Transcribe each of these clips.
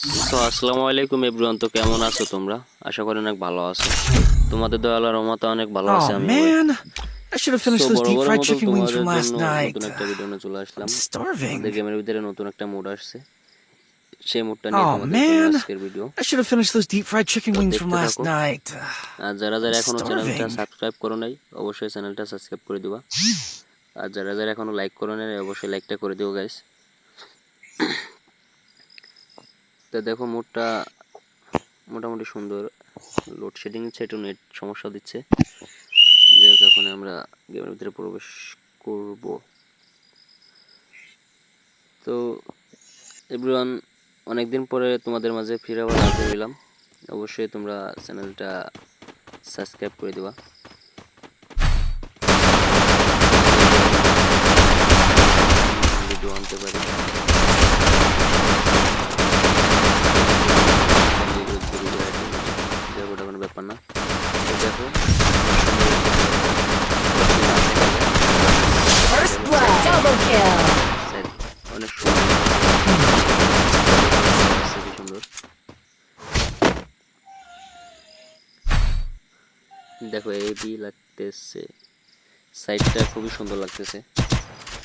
আসসালামু আলাইকুম এভরিওয়ান। তো কেমন আছো তোমরা? আশা করি অনেক ভালো আছো। তোমাদের দয়া আল্লাহর রহমতে অনেক ভালো আছি Oh আমিও ভাই। man, I should have so finished those deep বরাবরের fried মতো chicken wings from তোমাদের last জন্য night. নতুন একটা ভিডিও নিয়ে চলে আসলাম। I'm আমাদের starving. গেমের ভিতরে নতুন একটা মোড আসছে, সেই মোডটা নিয়ে Oh তোমাদের জন্য man, আজকের video. I should have finished those deep fried chicken তো wings from দেখতে last থাকো। night. আর যারা I'm যারা এখনো চ্যানেলটা starving. সাবস্ক্রাইব করো নাই অবশ্যই চ্যানেলটা সাবস্ক্রাইব করে দিবা। আর যারা যারা এখনো লাইক করো নাই অবশ্যই লাইকটা করে দিও গাইস। তো দেখো মোডটা মোটামুটি সুন্দর। লোডশেডিং হচ্ছে, একটু নেট সমস্যা দিচ্ছে। যাই হোক, এখন আমরা গেমের ভিতরে প্রবেশ করব। তো এভরিওয়ান, অনেকদিন পরে তোমাদের মাঝে ফিরে আবার হাজির হইলাম। অবশ্যই তোমরা চ্যানেলটা সাবস্ক্রাইব করে দিবা। ভিডিও আনতে পারি, ওটা কোনো ব্যাপার না। তো দেখো First blood, double kill. অনেক সুন্দর, খুবই সুন্দর। দেখো এবি লাগতেছে, সাইডটা খুবই সুন্দর লাগতেছে।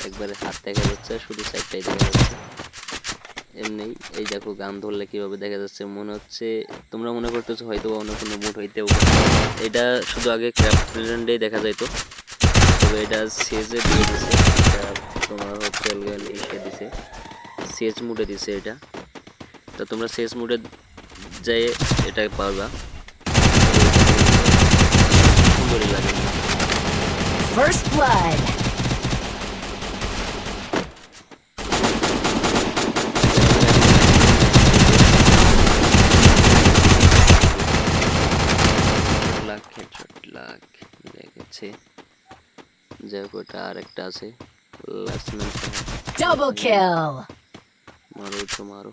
একবারে হাত দেখা যাচ্ছে, শুধু সাইডটাই দেখা যাচ্ছে। এমনি এই দেখো গান ধরলে কিভাবে দেখা যাচ্ছে, মনে হচ্ছে তোমরা মনে করতেছো হয়তো অন্য কোনো মুড হইতেও পারে। এটা শুধু আগে ক্রাফট প্রেজেন্টেই দেখা যাইতো, তবে এটা সেজে দিয়ে দিছে। এটা তোমার হচ্ছে ইসে দিছে, সেজ মুডে দিছে এটা। তো তোমরা সেজ মুডে যাই এটা পারবা, সুন্দরই লাগে। First blood. লেগেছে। যাই হোক, ওটা আরেকটা আছে, লাস্ট Double kill. মারো তো মারো।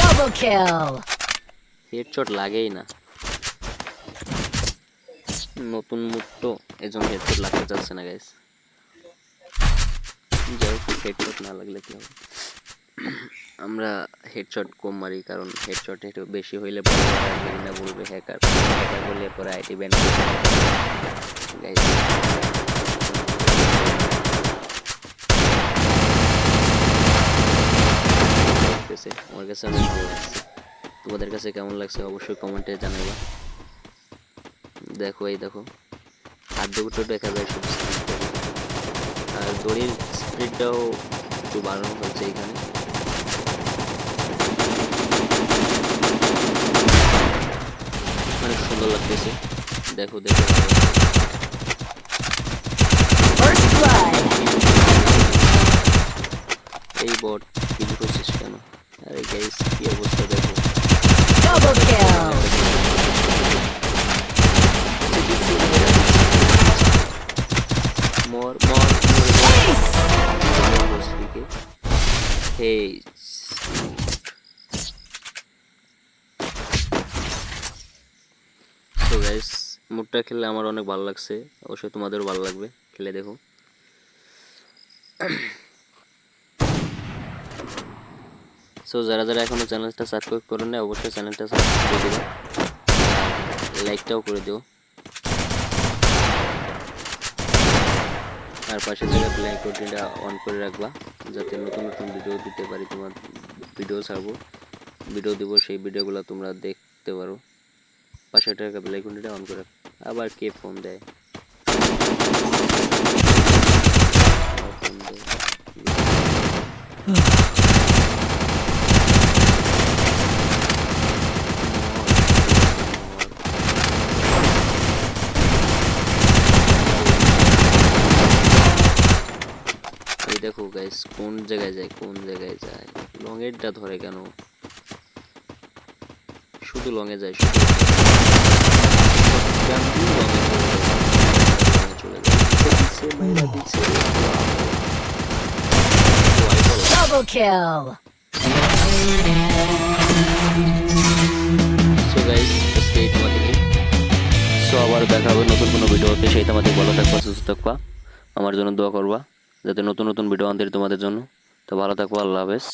Double kill. হেডশট লাগেই না, নতুন মুড তো এজন্য হেডশট লাগতে চাচ্ছে না গাইস। যাই হোক, হেডশট না লাগলে কি হবে, আমরা হেডশট কম মারি, কারণ হেডশট একটু বেশি হইলে পরে না বলবে হ্যাকার, হ্যাকার বললে পরে আইটি ব্যান গাইস। আমার কাছে অনেক ভালো লাগছে, তোমাদের কাছে কেমন লাগছে অবশ্যই কমেন্টে জানাবা। দেখো এই দেখো হাত দুটো দেখা যায় শুধু, আর দড়ির স্পিডটাও একটু বাড়ানো হচ্ছে এখানে। অনেক সুন্দর লাগতেছে, দেখো দেখো। First blood. এই বট কিল করছিস কেন? আরে গাইস কি অবস্থা দেখো। Double kill. মর মর Ace. হেই, সো গাইস মুডটা খেললে আমার অনেক ভালো লাগছে, অবশ্যই তোমাদেরও ভালো লাগবে, খেলে দেখো। সো যারা যারা এখনো চ্যানেলটা সাবস্ক্রাইব করেন না অবশ্যই চ্যানেলটা সাবস্ক্রাইব করে দিও, লাইকটাও করে দিও। আর পাশে থাকা বেল আইকনটা অন করে রাখবা, যাতে নতুন নতুন ভিডিও দিতে পারি। তোমার ভিডিও ছাড়বো, ভিডিও দেবো, সেই ভিডিওগুলো তোমরা দেখতে পারো। পাশে থাকা বেল আইকনটা অন করে। আবার কে ফোন দেয়? এই দেখো গাইস কোন জায়গায় যায়, কোন জায়গায় যায়, লং এরটা ধরে কেন, শুধু লং এ যায়, শুধু চলে যায়। Double kill. সো গাইস আজকে এই তোমাদেরকে, সো আবার দেখা হবে নতুন কোনো ভিডিওতে। সেই তোমাদের ভালো থাকবা, সুস্থ থাকবা, আমার জন্য দোয়া করবা যাতে নতুন নতুন ভিডিও আনতে তোমাদের জন্য। তো ভালো থাকবো, আল্লাহ হাফেজ।